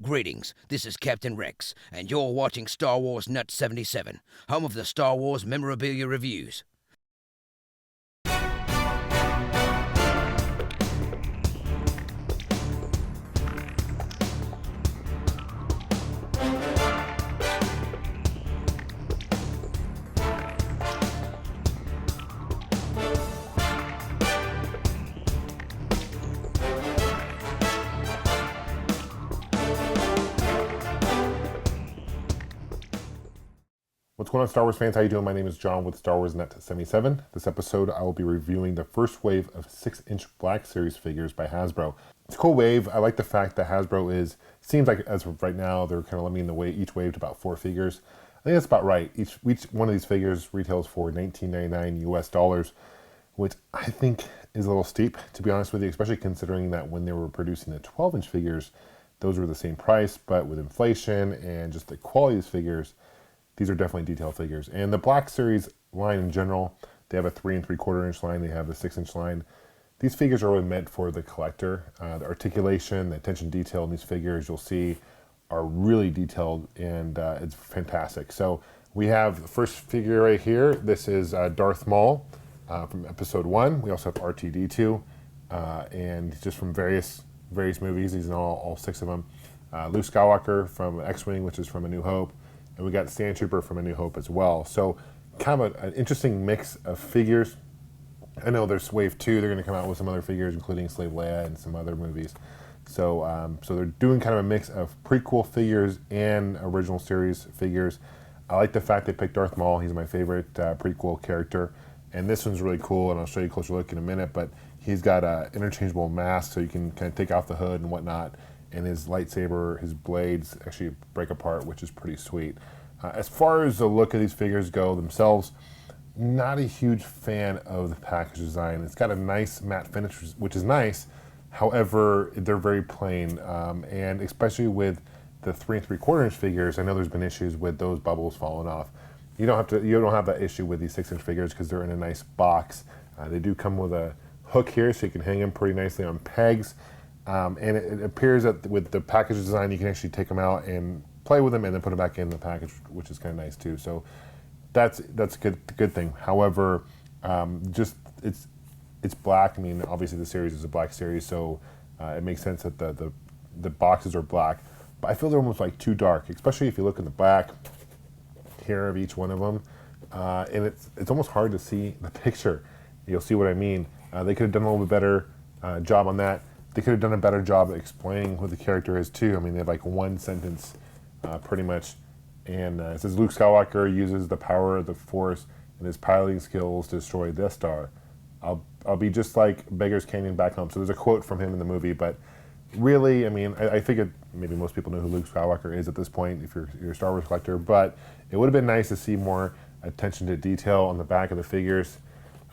Greetings, this is Captain Rex, and you're watching Star Wars Nut 77, home of the Star Wars memorabilia reviews. What's going on, Star Wars fans? How you doing? My name is John with Starwarsnut77. This episode, I will be reviewing the first wave of 6-inch Black Series figures by Hasbro. It's a cool wave. I like the fact that Hasbro seems like as of right now, they're kind of limiting each wave to about 4 figures. I think that's about right. Each one of these figures retails for $19.99 US, which I think is a little steep, to be honest with you, especially considering that when they were producing the 12-inch figures, those were the same price, but with inflation and just the quality of these figures, these are definitely detail figures. And the Black Series line in general, they have a 3 3/4 inch line, they have a 6-inch line. These figures are really meant for the collector. The articulation, the attention to detail in these figures, you'll see, are really detailed, and it's fantastic. So we have the first figure right here. This is Darth Maul from Episode 1. We also have RTD2, and just from various movies. These are all 6 of them. Luke Skywalker from X-Wing, which is from A New Hope. And we got Sand Trooper from A New Hope as well. So kind of an interesting mix of figures. I know there's Wave 2. They're going to come out with some other figures, including Slave Leia and some other movies. So so they're doing kind of a mix of prequel figures and original series figures. I like the fact they picked Darth Maul. He's my favorite prequel character. And this one's really cool, and I'll show you a closer look in a minute. But he's got an interchangeable mask, so you can kind of take off the hood and whatnot. And his lightsaber, his blades actually break apart, which is pretty sweet. As far as the look of these figures go themselves, not a huge fan of the package design. It's got a nice matte finish, which is nice. However, they're very plain, and especially with the 3 3/4 inch figures, I know there's been issues with those bubbles falling off. You don't have that issue with these 6-inch figures because they're in a nice box. They do come with a hook here, so you can hang them pretty nicely on pegs. And it appears that with the package design, you can actually take them out and play with them and then put them back in the package, which is kind of nice too. So that's a good thing. However, just it's black. I mean, obviously the series is a black series, so it makes sense that the boxes are black. But I feel they're almost like too dark, especially if you look in the back here of each one of them, and it's almost hard to see the picture. You'll see what I mean. They could have done a little bit better job on that. They could have done a better job at explaining who the character is too. I mean, they have like one sentence, pretty much, and it says Luke Skywalker uses the power of the Force and his piloting skills to destroy Death Star. I'll be just like Beggar's Canyon back home. So there's a quote from him in the movie, but really, I mean, I figured maybe most people know who Luke Skywalker is at this point if you're a Star Wars collector, but it would have been nice to see more attention to detail on the back of the figures.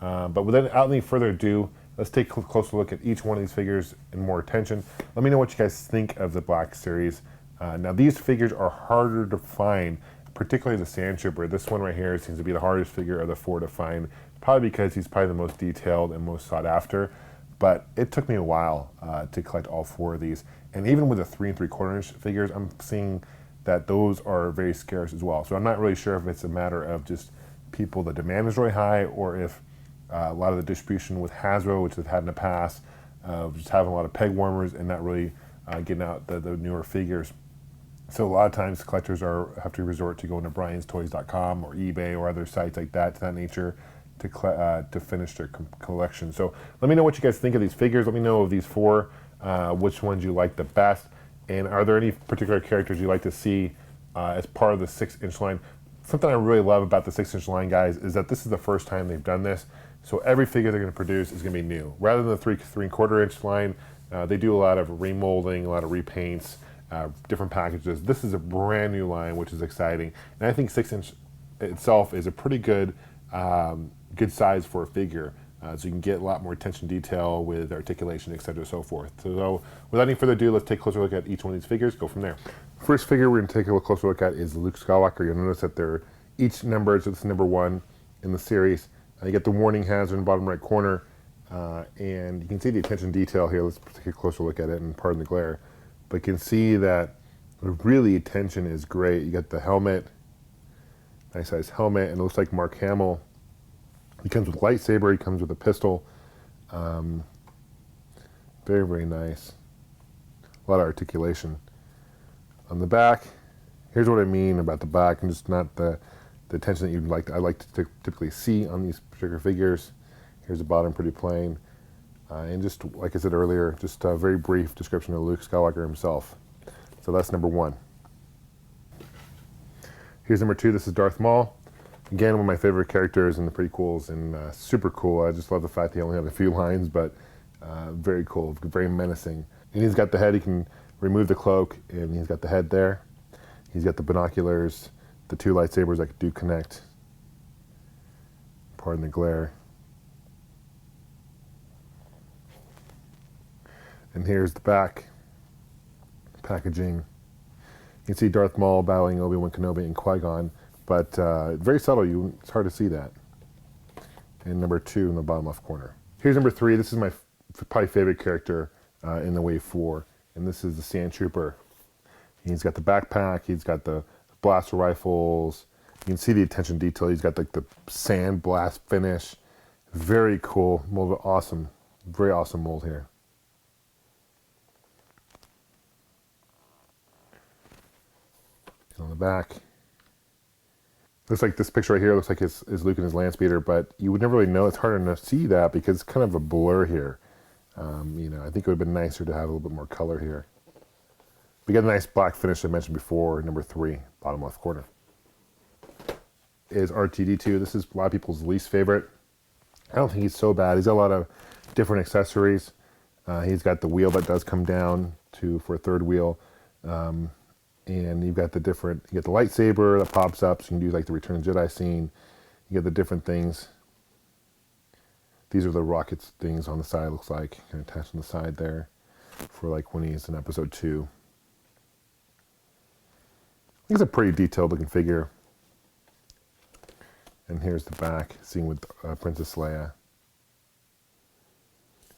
But without any further ado, let's take a closer look at each one of these figures in more attention. Let me know what you guys think of the Black Series. Now, these figures are harder to find, particularly the Sand Trooper. This one right here seems to be the hardest figure of the 4 to find, probably because he's probably the most detailed and most sought after. But it took me a while to collect all 4 of these. And even with the 3 3/4 inch figures, I'm seeing that those are very scarce as well. So I'm not really sure if it's a matter of just people, the demand is really high, or if a lot of the distribution with Hasbro, which they've had in the past, just having a lot of peg warmers and not really getting out the newer figures. So a lot of times collectors have to resort to going to brianstoys.com or eBay or other sites like that, to that nature, to finish their collection. So let me know what you guys think of these figures. Let me know of these 4, which ones you like the best, and are there any particular characters you like to see as part of the 6-inch line? Something I really love about the 6-inch line, guys, is that this is the first time they've done this. So every figure they're going to produce is going to be new. Rather than the 3 3/4 inch line, they do a lot of remolding, a lot of repaints, different packages. This is a brand new line, which is exciting. And I think 6-inch itself is a pretty good size for a figure. So you can get a lot more attention to detail with articulation, etc., so forth. So without any further ado, let's take a closer look at each one of these figures, go from there. First figure we're going to take a closer look at is Luke Skywalker. You'll notice that they're each numbered, so this is number 1 in the series. You get the warning hazard in the bottom right corner, and you can see the attention to detail here. Let's take a closer look at it, and pardon the glare. But you can see that But really, attention is great. You got the helmet, nice size helmet, and it looks like Mark Hamill. He comes with a lightsaber, he comes with a pistol. Very, very nice. A lot of articulation. On the back, here's what I mean about the back, and just not the attention that you'd like. I like to typically see on these particular figures. Here's the bottom, pretty plain. And just like I said earlier, just a very brief description of Luke Skywalker himself. So that's number 1. Here's number 2. This is Darth Maul. Again, one of my favorite characters in the prequels, and super cool. I just love the fact he only had a few lines, but very cool, very menacing. And he's got the head. He can remove the cloak, and he's got the head there. He's got the binoculars, the 2 lightsabers that do connect. Pardon the glare. And here's the back packaging. You can see Darth Maul battling Obi-Wan Kenobi and Qui-Gon, but very subtle. It's hard to see that. And number 2 in the bottom left corner. Here's number 3. This is my probably favorite character in the Wave 4, and this is the Sand Trooper. He's got the backpack. He's got the blaster rifles. You can see the attention detail. He's got like the sand blast finish. Very cool. Mold, awesome. Very awesome mold here. On the back, looks like this picture right here looks like is Luke and his land speeder, but you would never really know. It's hard enough to see that because it's kind of a blur here. I think it would have been nicer to have a little bit more color here. We got a nice black finish I mentioned before. Number 3, bottom left corner, is R2-D2. This is a lot of people's least favorite. I don't think he's so bad. He's got a lot of different accessories. He's got the wheel that does come down for a third wheel. And you've got you get the lightsaber that pops up, so you can do like the Return of the Jedi scene. You get the different things. These are the rockets things on the side, looks like, kind of attached on the side there, for like when he's in episode 2. It's a pretty detailed looking figure. And here's the back, scene with Princess Leia.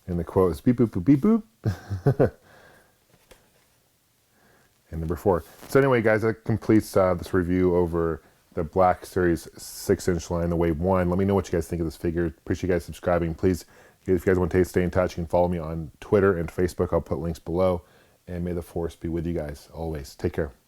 And the quote is beep boop boop beep boop. And number 4. So anyway, guys, that completes this review over the Black Series 6-inch line, the Wave 1. Let me know what you guys think of this figure. Appreciate you guys subscribing. Please, if you guys want to stay in touch, you can follow me on Twitter and Facebook. I'll put links below. And may the Force be with you guys always. Take care.